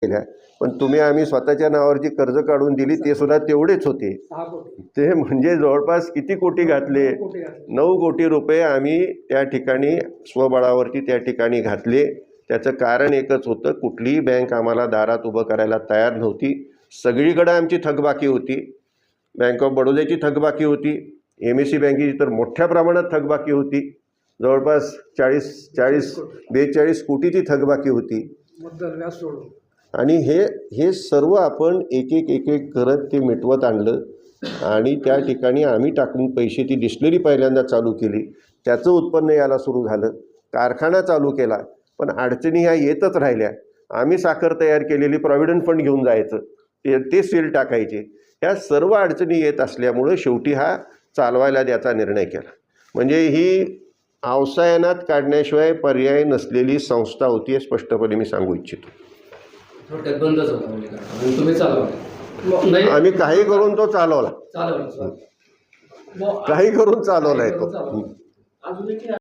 केल्या, पण तुम्ही आम्ही स्वतःच्या नावावर जी कर्ज काढून दिली ते सुद्धा तेवढेच होते. ते म्हणजे जवळपास किती कोटी घातले, 9 कोटी रुपये आम्ही त्या ठिकाणी स्वबळावरती त्या ठिकाणी घातले. त्याचं कारण एकच होतं, कुठलीही बँक आम्हाला दारात उभं करायला तयार नव्हती. सगळीकडे आमची थकबाकी होती. बँक ऑफ बडोद्याची थकबाकी होती, MSC बँकेची तर मोठ्या प्रमाणात थकबाकी होती. जवळपास 42 कोटीची थकबाकी होती. आणि हे सर्व आपण एक एक करत ते मिटवत आणलं आणि त्या ठिकाणी आम्ही टाकून पैसे ती डिस्टिलरी पहिल्यांदा चालू केली. त्याचं उत्पन्न यायला सुरू झालं. कारखाना चालू केला, पण अडचणी ह्या येतच राहिल्या. आम्ही साखर तयार केलेली प्रॉव्हिडंट फंड घेऊन जायचं, ते सेल टाकायचे. ह्या सर्व अडचणी येत असल्यामुळं शेवटी हा चालवायला द्यायचा निर्णय केला. म्हणजे ही अवसायनात काढण्याशिवाय पर्याय नसलेली संस्था होती, हे स्पष्टपणे मी सांगू इच्छितो. आम्ही काही करून तो चालवला, काही करून चालवलाय तो.